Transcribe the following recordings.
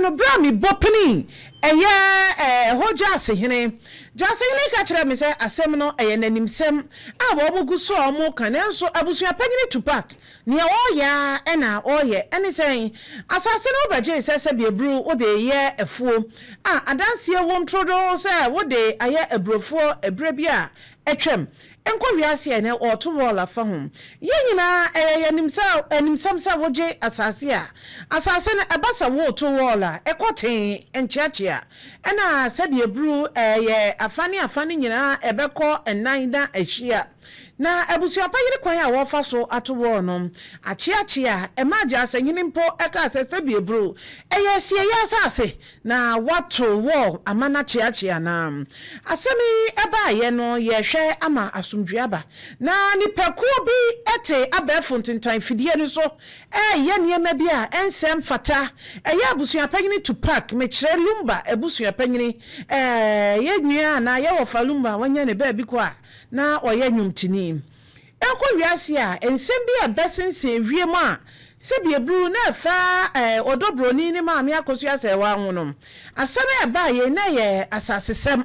no bra mi bopini ho Gyaasehene ka kire me say asem no nanimsem a wo mugu so omo kan enso Abusuapanin tupak ne o ya na o ye ene say asase no baje se bi ebru wo de ye efuo adanse wom trodo say wo de aye ebrofo ebre bia etwem enko wiase ene oto wall fa ho ye nyina enimsam sa woje asase na abasa wo to wall ekoten enchiachia ena sabi ebru ye afani nyina ebekọ enan na ahia na Abusuapanin kwan a wo fa so ato wall no achiachia ema Gyaasehene mpo eka sabi ebru sie ya asase na wato wall amana chiachia na asemi eba ye no ye hwe ama asumdwaba na nipakuo bi ete abefo ntintan fidie ni so ye niema bi a ensem fata ye Abusuapanin tupak me kire lumba Abusuapanin ye nua na ye wo fa lumba wanya ne ba bi kwa na oye nwumtini enko wiase a ensem bi a besense wiem a sebi ebru na fa odobroni ni maame akosu asewa honom asana e ba ye na ye asasesem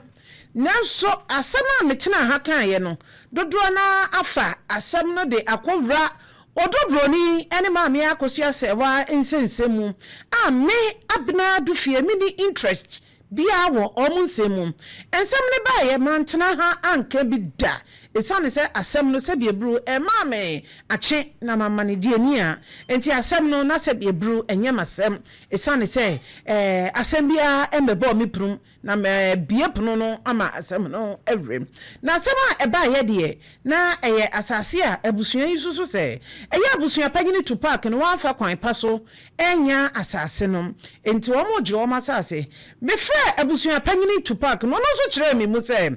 nanso asama metena ha kan ye no dodo na afa asam no de akowra odobroni ene maame akosu asewa ensensemu a me abna dufie mi ni interest bia wo omunsemu ensem ne ba ye mantena ha anka bi da esane se asem no se biebru maame ache na mama ne die ni a enti asem no na se biebru enyemasem esane se asem bia embebo mi prum na me biepno no ama asem no ewrem na asem a eba ye de na eye asase a abusua yi susu se eye Abusuapanin tupak no wanfa kwan paso enya asase no enti wo mo je wo masase me frɛ Abusuapanin tupak no so kire me mu se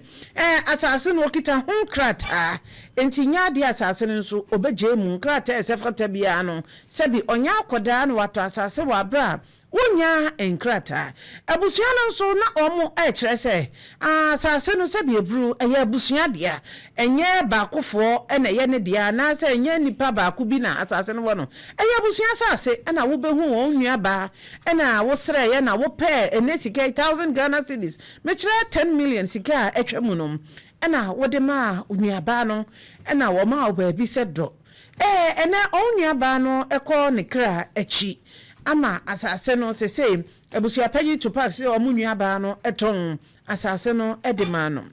asase no kita ho krata enti nya de asase no so obeje mu krata esefata bia no sebi onya akoda no wato asase wa bra wonya enkrata abusua no so na omo kire se asase no sebi ebru eye abusua dia enye baakofo ena ye ne dia na se enye nipa baako bi na asase no wono eye abusua asase ena wo behu onua ba ena wo sere ye na wo pe enesika 1000 Ghana cedis me kire 10 million sika atwamu no ena wode ma onuaba no ena wo ma oba se do ene onuaba no ekọ ne kra achi ama asase no sese Abusuapanin tupak se omunuaba no eton asase no edema no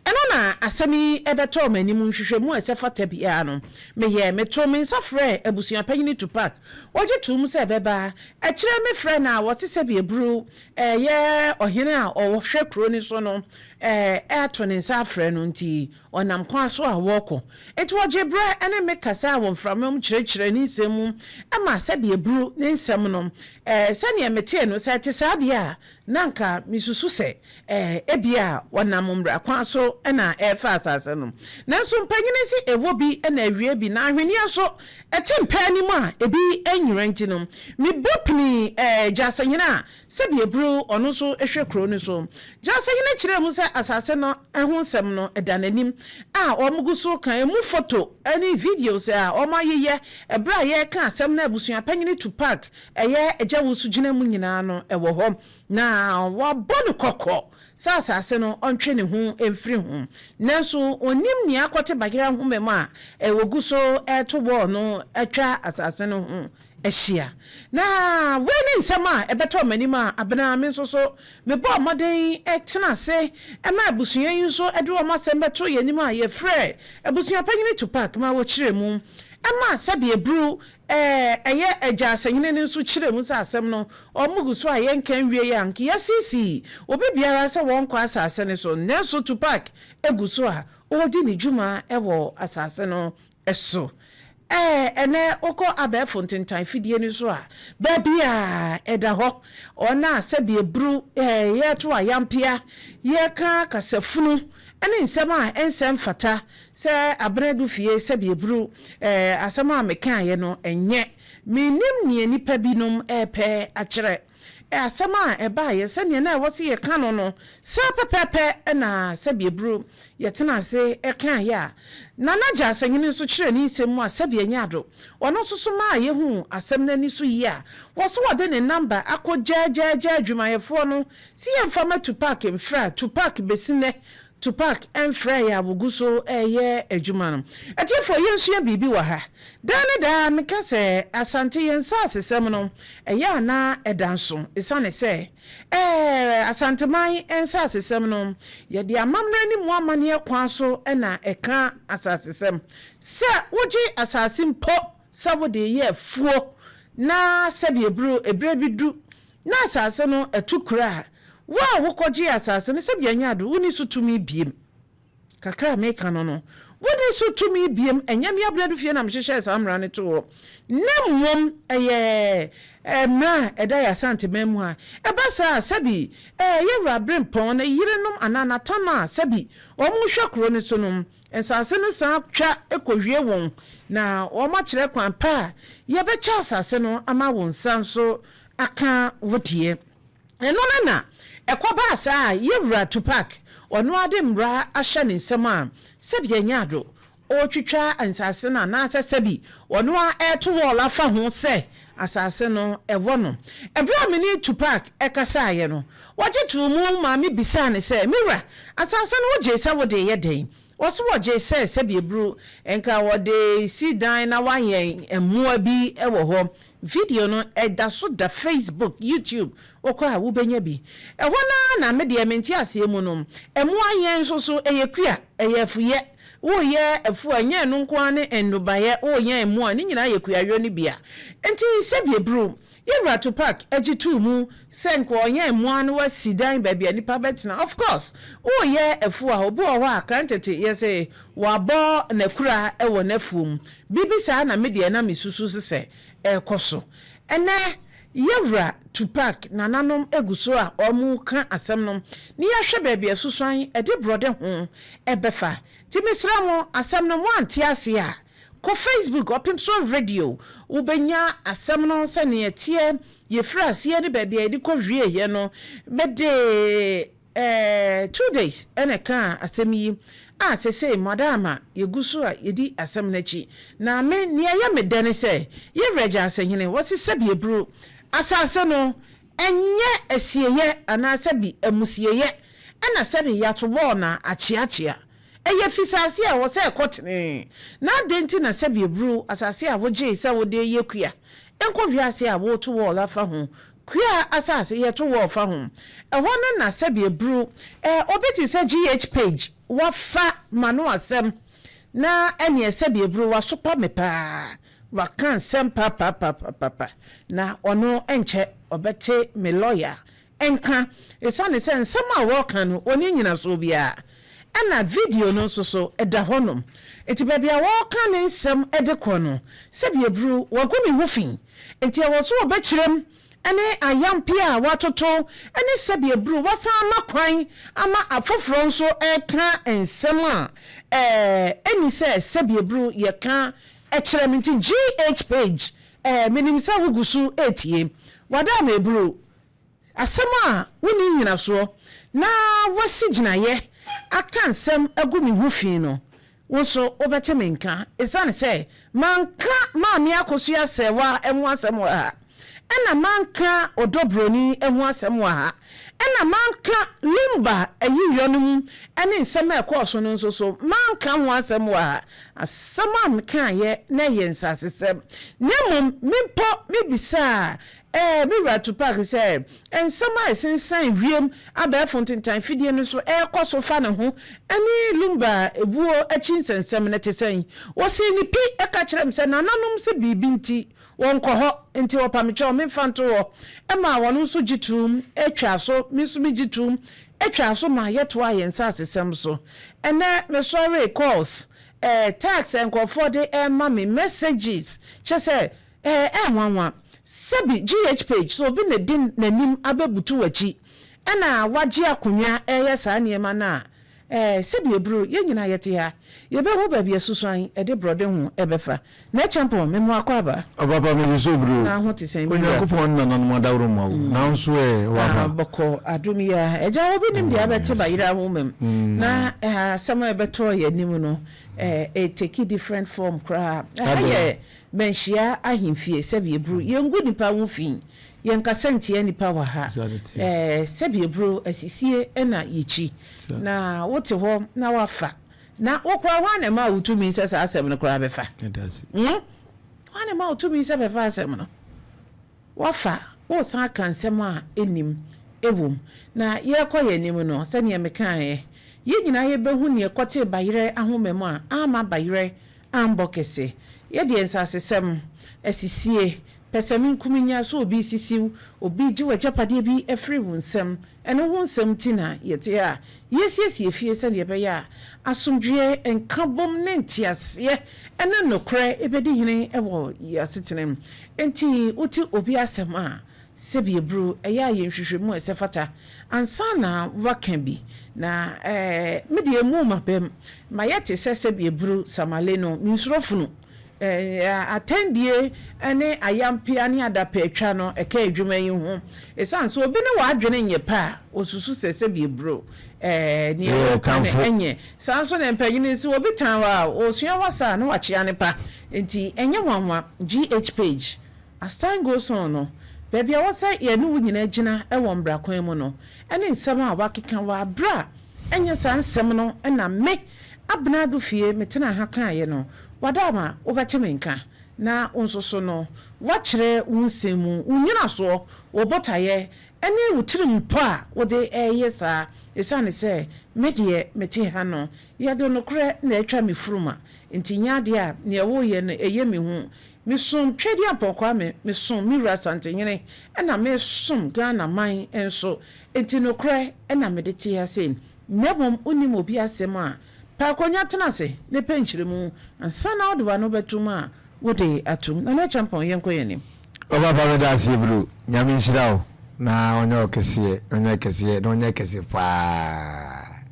eno na asemi ebeto manimu nhwehwemu esefata bia no meye metro me nsafre Abusuapanin tupak woje tum se beba ekire me frɛ na wote se biebru ye ohene a ɔhwɛ kro ni so no ato ne nsafre no nti onam kwa so a woko eti woje bra ene me kasa won framam kyerɛkyerɛ ni nsɛm ama se biebru ne nsɛm no sɛne mete no sɛ te saade a nanka misusu sɛ ebia wonam mmra kwa so ena efa asase no nanso mpanyine si ewo bi ena awie bi na ahwene so etempani mu a ebi enwira nti no me bopni Gyaasehene a se biebru ono so ehwe kro ni so Gyaasehene kire mu sɛ asase no ehun sem no edananim a omugu so kan emu photo any videos a omayeye ebra ye kan asem na Abusuapanin tupak eye eja wusu gina mu nyina no ewo ho na wabonu kokko sa asase no ontwe ne hu emfiri hu nanso onim ni akote bagira hu mem a ewogu so eto wo no atwa asase no hu ehia na weni nsema ebeto manima abena me so me bo moden etena se ema abusua yi so edu o masem beto yenim a ye frɛ Abusuapanin tupak ma wo kire mu ema sabi ebru eye Gyaasehene ne nso kire mu sa asem no omugu so a yenkan wie yank yasisi obi biara se won kwa asase ne so nenso tupak egu so a odi ne dwuma ewo asase no eso ene oko abefo ntintan fidie ni so a ba bia eda ho ona sabi ebru ye to ayampia ye ka kasafunu ene nsem a ensem fata se abredu fie sabi ebru asem a mekan ye no enye minim nie nipa binom epe akere asema eba ye se ne na wose ye kan no se pepepe na se biebru ye tena se e kan ya nana Gyaasehene so kire ni nsem a se bia nyado ono soso ma ye hu asem na ni so yi a wose wode ne number akogya adwumayefo no si ye mfama Tupac mfra Tupac besine Tupac enfra ya buguso eye adwuma no atiefo yensu ya bibi wa ha dane da meka se asante yensa asesem no eya na edanso isane se asante man ensa asesem no ye de amamra ni mu amane kwa so na eka asasesem se woji asasim po sabode ye fuo na sabiebru ebrebidu na asase no etukura wa wokoji asase ne sebia nyado woni so tumi biem kakra meka no woni so tumi biem enyame abradu fie na mhyehyɛ samra ne to nemwom emra eda ya sante memu ha ebasa sabi yewra brempon na yirenom anana tama sabi omuhwe kro ne so no ensase no san twa ekohwie won na oma kyerɛ kwan pa yebecha asase no ama won sanso aka wodie eno na ekoba asa yewra Tupac ono ade mra ahye ne nsem a sebia nyado o twitwa ansase na na sabi ono a eto wall fa ho se asase no ewo no ebra mini Tupac ekasa ye no waje tu mu ma me bisa ne se mira asase no woje sa wode ye den wose woje se sebiebru enka wode si dan na wanyen emua bi ewo ho video no eda so da Facebook YouTube okwa wo benya bi eho na me de menti ase mu no emua yen so eyekua eyefuye wo ye afu anya no nko ane endubaye wo ye emua ni nyina yekua yo ni bia enti sebiebru yewra Tupac ejitu mu senko onye emua no wasidan babia nipa betina of course wo ye afu a obo ho akantete yese wabo na kura ewo nafum bibisa na media na misusu se ekoso ene yewra Tupac nananom eguso a omu kan asem no ni yahwe babia susuan ede brode ho ebefa timisra mo asem no mo antiase a ko Facebook Opemsuo radio ubenya asem no se ne etie ye frase ye ne babia edi ko hwie ye no mede 2 days ene kan asem yi a sese madama yeguso a yedi asem na chi na me ne ya medane se ye Gyaasehene wose sabiebru asase no enye asieye ana sabi amusieye ana sabi yato na achiachia eye fisase a wose ekotene na denti na sabiebru asase a woje se wode yekua enko wiase a woto wall afa ho kua asase yeto wall fa ho ehwo na sabiebru obeti se GH page wafa manu asem na ene sabiebru wasopa mepa wakan sem papa na ono enche obete me lawyer enka esane se nsem a wokan no oni nyina so bia na video no so eda honom enti babia wokan ne nsem edekọ no sabiebru wagumi hofin enti awoso obekirem ene ayampia watoto ene sabiebru wasa makwan ama afoforo nso eka ensem a eni se sabiebru ye ka echireminti GH page minimsa hugusu etie wadama ebru asema woni nyina so na wasigina ye aka nsem agumi hufin no woso obetemenka esane se manka maami akoso ya sewa emu asem wa ha ena manka odobroni emu asem wa ha ena manka limba ayiyonom ene nsem ekoso no so manka ho asem wa ha asema mka ye na ye nsasesem nemum mimpo mibisa mewra Tupac say ensama esensan wiem aba fontentan fidie no so ekoso fa ne ho ani lumba ebuo achinsensem ne tesen wosi ni pi eka kyerem se nananom se bibi nti wonko ho nti wopameche me fanto ho ema wono so gitum etwa so misumi gitum etwa so ma yeto ayensa asesem so ene me sorry calls tax enko for the mama messages chese wanwa sabi GH page so bi ne din nanim abebutu wachi ana waje akonya eye saa niema na sebi ebru ye nyina yete ha ye be ho ba bia susuan e de brode hu e be fa na champion me mo akwaba papa me so bru na ho te sen mi yakopon na no mo dawro ma na nso wa boko adumi ya eja obi nim dia be te ba yira ho mem na sama e be to ye nim no take different form kra ye menhia ahimfie sebi ebru ye ngu nipa wo fin ye nkasente nipa wa ha sebi ebru asisie na yichi na wote ho na wafa na wokwa hwane ma wutumi sesa asem no kra befa hwane ma wutumi sesa befa asem no wafa wo san kansem a enim ewum na ye koye nim no se ne mekan ye nyina ye behu ne kote bayire ahomem a ama bayire ambokese ye de ensasesem asisie pesamin kuminya so obi sisiw obi jiwa japade bi efri wunsem eno ho nsem tina yete a yesiesie fie se ne be ya asomdwe enkabom ne ntiase ene nokre ebedi hene ewo yasetenem enti uti obi asem a sebi ebru eya yenhwehwemu esefata ansana wakan bi na medie mu mapem mayete sebi ebru samale no minsurofunu attendie ene ayampia ne adape atwa no eka adwuma yi ho esan so obi ne wadwene nye pa osusu sebi ebru ni enye san so ne mpanyine si obi tan wa osua wasa no wachia ne pa enti enye wanwa GH page as time goes on no baby I was say ye no nyina gina e wo mbra kwan mu no ene nsem a wakeka wa bra enye san nsem no na me abnado fie metena ha kan ye no wadama obetimenka na onsoso no wachire unsemu unyina so obotaye ene wutirim pa wode yesa esane se medie meti ha no ye do no kre na atwa me furuma ntinya de a ne wo ye no eye me hu me som twedi apokwa me som mi rasante nyene ena me som Ghana man enso enti no kre ena me de ti ha sen nebom onim obi asem a pa konya tena se ne penchire mu ansa na odwa no betuma wode atum na champion yenko yenim oba ba da sibru nyame nshirawo na onyo kese na onyo kese pa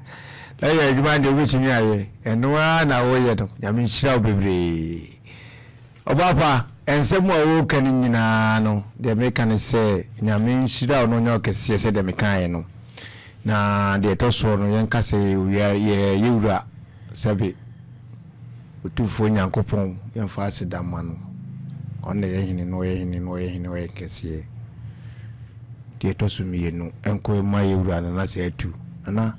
la ye adwuma de wechimi aye enoa na wo ye do nyame nshirawo bebre Obapa ensemu awo kan nyina no de meka ne se nyame nshirawo no onyo kese se de meka ye no na de to so no yen kase ye yewura sabe utufo nyankopon yen fa asidama no onne ye hini no ye kese de to so mienu enko ma yewura na se atu na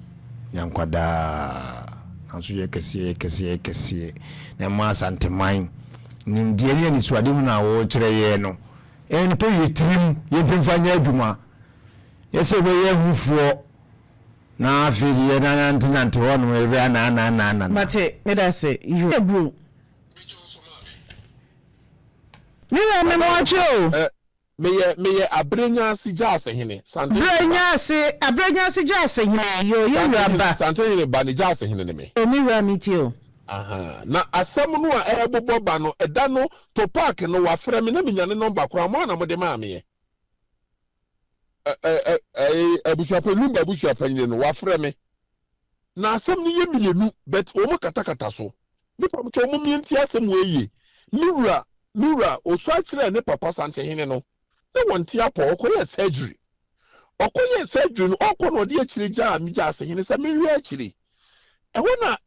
nyankwada anso ye kese na ma santeman nimdie ne ni suade hu na wo kire ye no en to yetrim ye pemfanya aduma yese be ye hufuo na afiri ye na nante wono ebe na mate medase you ebru niwe me mo acho meye Abrenyase Gyaasehene sante Abrenyase Gyaasehene yo yewraba sante ne ba ne Gyaasehene ne me omiwra mitio aha na asem no a ebobo ba no eda no to park no wa frɛ me na menya ne number kora mo na mo de ma me abusuapanin no wa frɛ me na asem no ye milenu but o mo katakata so nipa mo to mo mienti asem we ye miwra osu akire ne papa Santehene no na wonti apo okoye surgery no okono de akire gya mi Gyaasehene se me wi akire eho na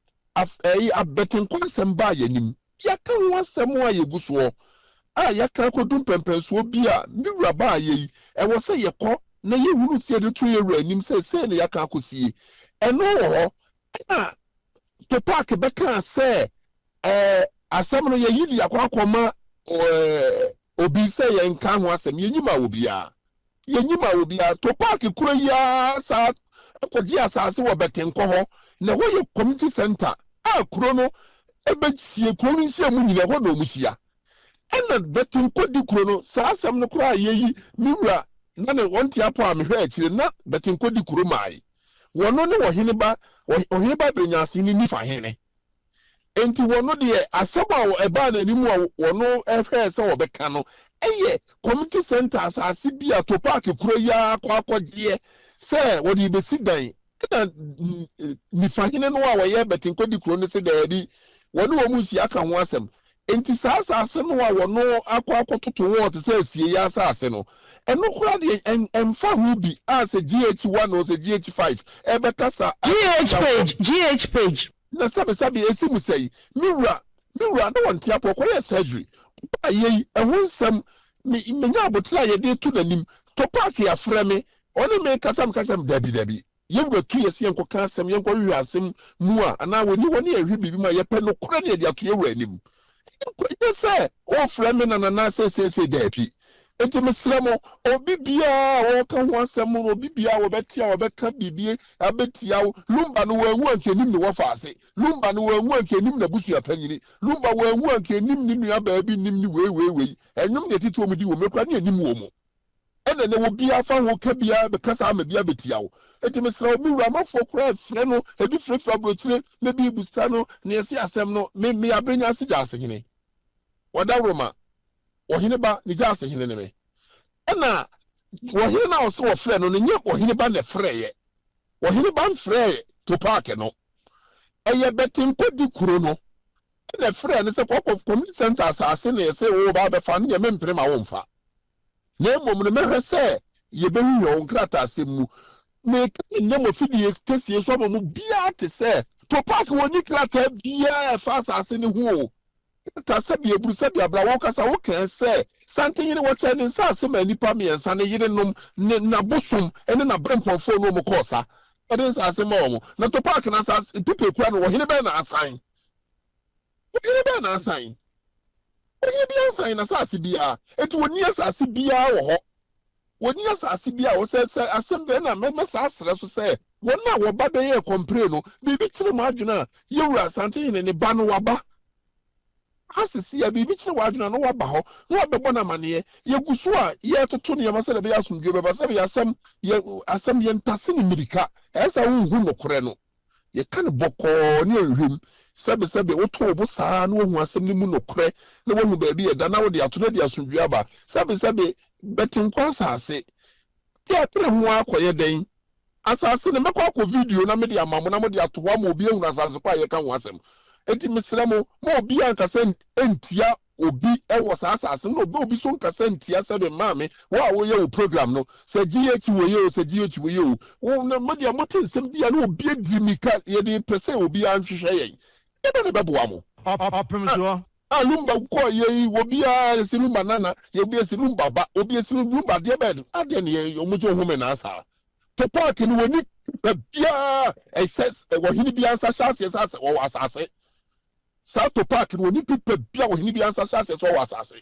Bentinko asem ba yanim yaka ho asem a yeguso a yaka kodum pempenso bi a miwra ba yi ewo se yekɔ na yehunu sie de to yewra anim se ne yaka akosie eno wo na to park beka se asem no ye yidi akwa obi se ye nka ho asem yenyima obi a to park kuro ya sa akɔgye asase wo Bentinko ho na wo ye community center a kuro no ebechie kuro no nsia mu nyina ho na omusia ena Bentinko di kuro no sa asem no kuro a yeyi miwra na ne wonti apo a mehwe akire na Bentinko di kuro mai wono ne ohene ba Abrenyase ni nifa hene enti wono de asaba eba na nimu a wono ehwe se wo beka no eye community center asase bia to park kuro ya akɔgye se wo de besi dan kana nifahene no a wɔyɛ Bentinko di kuro no se da yɛdi wɔne wɔn mu si aka ho asɛm enti saa asase no a wɔno akɔtoto wɔ te sɛ asie yɛ asase no ɛno kora de ɛmfa ho bi a sɛ GH1 o sɛ GH5 ɛbɛka sa GH page na sabe esi mu sɛ miwura na wɔn tia pɔ kɔyɛ surgery pa yɛ ɛho nsɛm menya abotra yɛde to n'anim to park ya frɛ me ɔne me kasam dabi yɛwura tu yɛsi yɛnkɔ ka asɛm yɛnkɔ hwehwɛ asɛm mu a anaa wɔne yɛhwɛ biribi ma yɛpɛ no kora ne yɛde ato yɛwura anim yɛ sɛ ɔfrɛ me na sɛ daapi enti mesrɛ mo obi biara wɔka ho asɛm no obi biara wɔbɛtia wɔbɛka biribi abɛtia wo lumba no wɔanwu ankenim ne wɔfa ase lumba no wɔanwu ankenim na Abusuapanyini lumba wɔanwu ankenim ne nua baabi nim ne wei ɛnwom ne titi wɔn di wɔ mekura ne anim wɔ mo ɛna ne wo biara fa ho ka biara bɛkasa ama biara bɛtia wo enti mesrɛ wo miwura amafo kora frɛ no ebi frɛfrɛ aburokyire na bi busa no ne yɛsi asɛm no me Abrenyase Gyaasehene wɔda Roma wɔhene ba ne Gyaasehene ne me ɛna wɔhene na ɔsɛ wɔfrɛ no ne nyɛ wɔhene ba na frɛyɛ wɔhene ba mfrɛyɛ to park no ɛyɛ Bentinko di kuro no ɛna frɛ no sɛ kɔkɔ community center asase na yɛsɛ wo ba bɛfa no yɛ mempere ma wo mfa na mmom no mehwɛ sɛ yɛbɛhu yɛ wo nkrataa asɛm mu meka ne mo fidie kɛsie so ama mu biara te sɛ to park wɔni krataa biara ɛfa asase ne ho o ta sabi eburu sabi abra wo kasa wo kan sɛ santene wɔkyɛ ne nsa asɛm anipa miɛnsa ne yerenom ne nabosom ɛne na brempɔfo no mu kɔɔsa ɛde nsa asɛm a wɔn na to park na sa pipe kura no wɔhene bɛn na asan wɔhene bi asan na saase bia etu wɔni asase bia wɔ hɔ wɔni asase bia wɔ sɛ asɛm bɛn na mɛ saa asrɛ so sɛ wɔn a wɔba bɛyɛ kɔmpre no biribi kyerɛ mu adwene a yɛwura santene ne ba no waba asisi ya bibi kyerɛ wadwena no waba hɔ no wabɛbɔ na maneɛ yɛguso a yɛtoto ne yɛma sɛ de bɛyɛ asomdwe bɛba sɛ yɛ asɛm yɛntase ne mirika ɛsɛ wohu nokorɛ no yɛka ne bɔkɔɔ ne ahwem sɛbesɛbe woto bo saa na wohu asɛm no mu nokorɛ na wohu baabi yɛda na wode ato no de asomdwe aba sɛbesɛbe Bentinko asase yɛtere ho akɔyɛ dɛn asase ne mɛkɔ akɔ video na mede ama mo na mode ato hɔ ama obi ahunu asase kɔ a yɛka ho asɛm enti mesrɛ mo obi ankasa entia obi ɛwɔ saa asase no obi so nkasa ntia sɛ be maame wo a woyɛ wo program no sɛ GH woyɛ o wo na mode amote nsɛm bia na obi adimika yɛde pɛsɛ obi anhwehwɛ yɛn yɛde ne bɛboa mo Opemsuo lumba kɔ yɛyi obi a esi lumba nana yɛbi esi lumba ba obi esi lumba deɛ bɛd ade ne yɛ ɔmo home na asa to park no woni bia ɛsɛ wɔhene bia nsa hyɛ asase wɔ asase saa to park no woni pipa bia wɔhene bia nsa hyɛ asase wɔ asase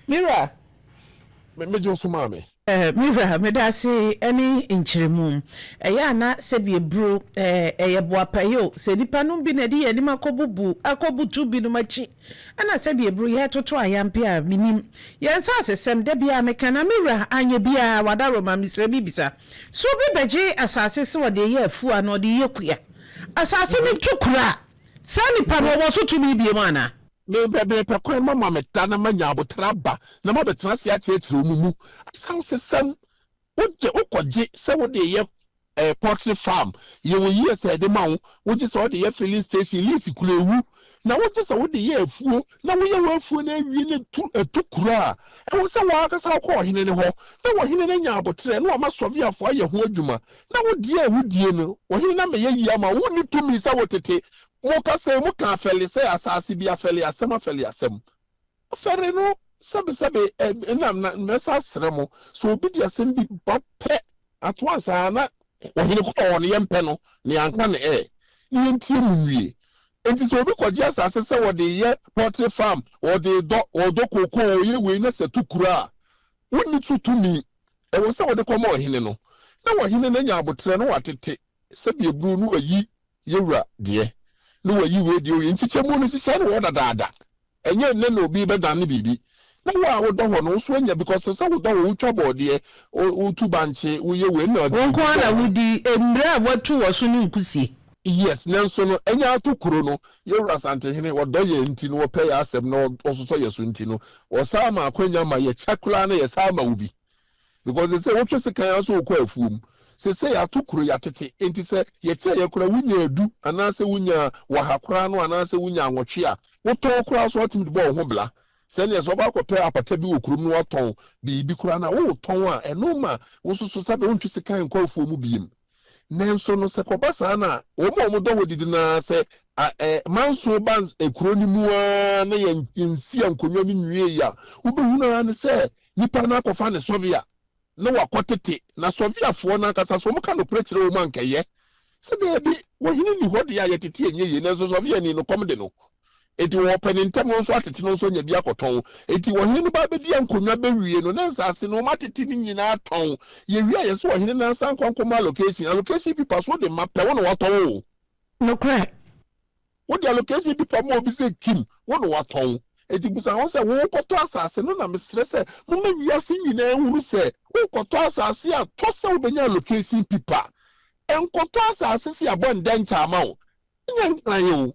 Mira mejo so maame Mira medase ani nkyeremu ɛyɛ ana sɛ bi ebro ɛyɛ boapayo sɛ nipa no bi na de yɛ nim akɔbutu bi no machi ana sɛ bi ebro yɛ toto ayampe a minim yɛn sa asesɛm da bia meka na Mira anya bia wada Roma misra bi bisa so bi bɛgye asase se wode yɛ afu a na ɔde yɛ kuya asase ne tukura sa nipa no wɔ so tumi bie mu ana me bebe pekwan mama meta na manya abotra ba na ma betena se akyekere omumu asan sesem woje ukɔgye sɛ wode yɛ poultry farm ye wo yie sɛ de ma wo woje sɛ wode yɛ filling station lease kulewu na woje sɛ wode yɛ afuo na wo yɛ wo afuo na awie ne tukura ɛwo sɛ wo akasa kɔ ɔhene ne hɔ na ɔhene ne nya abotre na ma soviafo ayɛ ho adwuma na wode yɛ wudie no ɔhene na me yɛ yia ma wo ni tumi sɛ wotete Moka se muka afeli se asasi bi afeli asem. Afeli no sabe na mesa sremo so obi di asem bi bape atwa sana ohini ko won yempe no ne anka ne ne ntie muwie. Enti so obi kwaje asase se wode ye poultry farm wode do koko ye we na se tukura. Woni tutumi e wo se wode koma ohini no. Na ohini na nya abotre no watete se bi ebru no ayi yewura de no wa yi we di o nchichemu no sisa no woda daada enye nne na obi be dan ne bibi na wa wo do ho no so anya because se wo do wo twa bode o tu banche wo ye we na wonko na wudi emre a watu wo so ne nkusie yes nanso no enya atokuro no ye wura santehene wo do ye nti no wo pɛ ya asɛm no ososo ye so nti no wo sa ma akwanya ma ye chakula na ye sa ma ubi because they say what you say can also kwa fum say ya tukuru ya tete enti say ye che ye kura wunya edu anase wunya wahakura no anase wunya anwotwe a woto kura so otim de bo ho bla say ne so ba kope apata bi okurum no waton bi kura na wo ton a eno ma wo susu sabe wontwe se kan kwa fum biem nenso no se kobasa na omo do wodidi na se manso bans ekuro ni mu a na ye nsi ankonwa ni nwie ya ubehu na ne se nipa na akofa ne sovia na wakotete na sovia fo na kasa so muka no prekire wo man keye se de bi wo hini ni hodi ya yetete enye ye na so sovia ni no komde no eti wo panin tam no so atete no so nya bi akoton eti wo hini no ba be di ankonwa be wie no na nsase no matete ni nyina aton ye wi aye so wo hini na san kwankoma allocation people so de map wo no waton no crack what the allocation people mo bi say kim wo no waton eti busa won say wo koto asase no na me stress mo ma wiase nyina ehuru say wo koto asase a to say wo benya allocation people en koto asase si abon dencha amawo nya nkran ye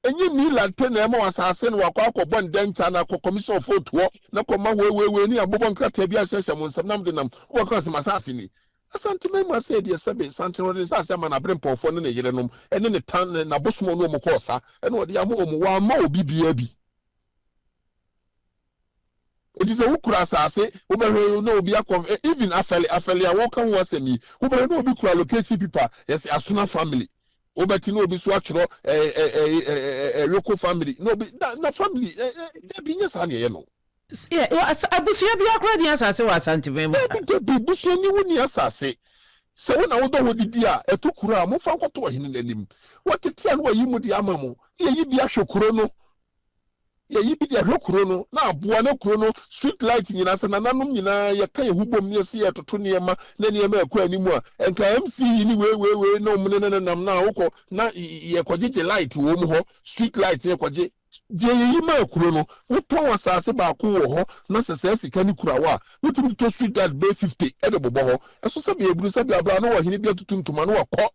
enyi mi lante na ema wasase no wakwa akobon dencha na commission of vote wo na koma we ni abobon krata bi ahyehyɛ mo nsam nam de nam wo kwa se masase ni asante me ma say de sebe sante ro de sase ma na brempofo no na yerenom ene ne tan na bosomo no mo kosa ene ode amo mo wa ma obi bia bi it is a wukura asase ubere no obi akom even afeli a woka ho asemi ubere no obi kura location people yes asuna family obeti no obi so atworo local family no obi na family dey bi nyesa na ye no yeah abusua bi akora di asase wa asante memo bi busua ni woni asase se wona wodo wodidi a etokura mo fa nkoto ohene nanim wotetia no wayi mu di amamu ye yi bi ahwekuro no ye yi bi di ahwekuro no na aboa na kuro no street light nyina se na nanom nyina ye kan ye hubom ne se ye toto niema na niema ekwa animu a enka MC ni we na omune na nam na wokọ na ye kọgye light wo mu ho street light ye kọgye je yi ma kuro no woton asase ba ko wo ho na sese sika ni kura wa wotumi to street light be 50 e de bobo ho eso se be eburu se be abra no wo hene bi atutumtuma no wakọ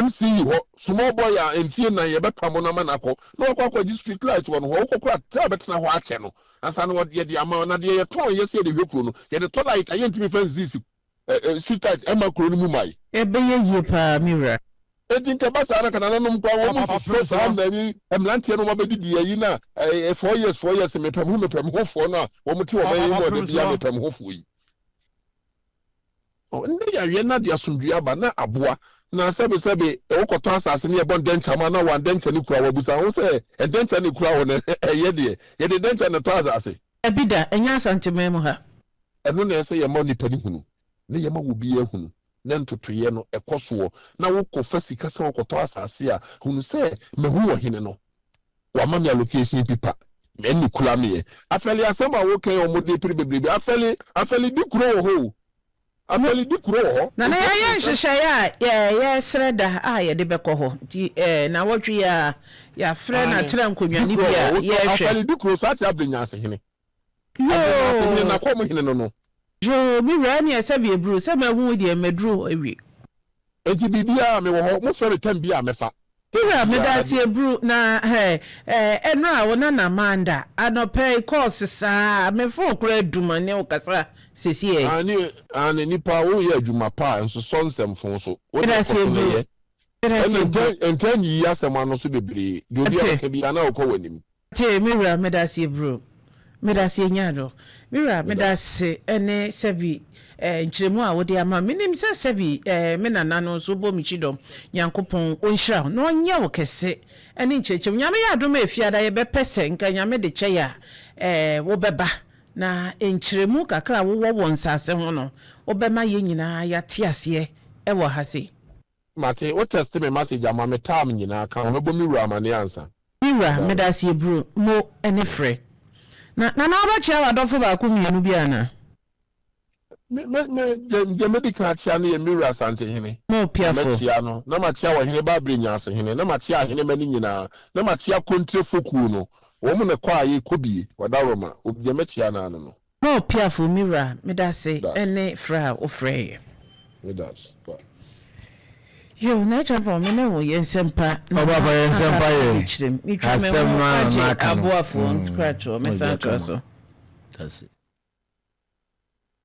MC ho small boy a enfie na ye bepam no ma na akọ na wakọ street light wo no ho kokora ta betena ho ache no asa no ye de ama na de ye ton ye se de hwekuro no ye de to light aye ntimi fancy street light e ma kuro no mu mai e be ye pa mira Edinka basa na kana no mpa wo mu so am na ni emlantie no mabedidi yi na 4 years mepam ho fo no wo mti wo bayi wo de bia mepam ho fo yi o ndi ya wie na de asundua ba na aboa na sebe wo koto asase ne bon dencha ma na wan dencha ni kura wo busa wo se dencha ni kura wo na ye de dencha na to asase ebida enya asante memo ha eno na ese ye mo ni pani hunu ne ye ma wo bi ehunu na ntotoye no ekoso na wo kofa sika se wo koto asase a hunu se mehu wo hene no wa ma me allocation pipa me ni kula me afeli asema wo kan o mo de piri bebrebe afeli di kuro wo ho afeli di kuro wo ho na ya nhyehyɛ ya sreda a ye de bɛkɔ ho ti na wotwe ya frɛ na tira nkonwa ni bia ye hwɛ afeli di kuro so ati Abrenyase hene yo na ko mo hene no jo mi rani ese bi ebru se ma hu de medru ewi enti bibia me wo ho mo fere tam bia mefa tira me da si ebru na eno a wona na manda anope course sa me fo kura aduma ne okasa sesi e ani nipa wo ye aduma pa enso so nsem fon so wo da si ebru enten yi asem ano so bebre de obi aka bia na okọ wanim te mira me da si ebru me da si nyado mira me da se ene sebi nchiremu a wodi ama menim se sebi me nana no so bo michidom yankopon onhira no nya wo kese ene nchechem nyame ya adom afiada ye bepese nka nyame de che ya wo beba na nchiremu kakra wo wo nsase ho no wo bema ye nyina ya tiase e wo hase mate wo test me message ama me tam nyina kan me bo mi wura amane ansa mira me da se bru mo ene frɛ na ba chia wa dofo ba ku mienu bia na me medical chia no ye mirror asante hene mo piafo me chia no na ma chia wa hene ba Abrenyase hene na ma chia hene mani nyina na ma chia kontre foku no wo mu ne kwa ye kobie wadaroma obje me chia na no mo piafo mirror me da se ene fra o frɛ me das yo na champa me na wo yensempa na baba yensempa ye asem na abuafo nkrato me santo so that's it.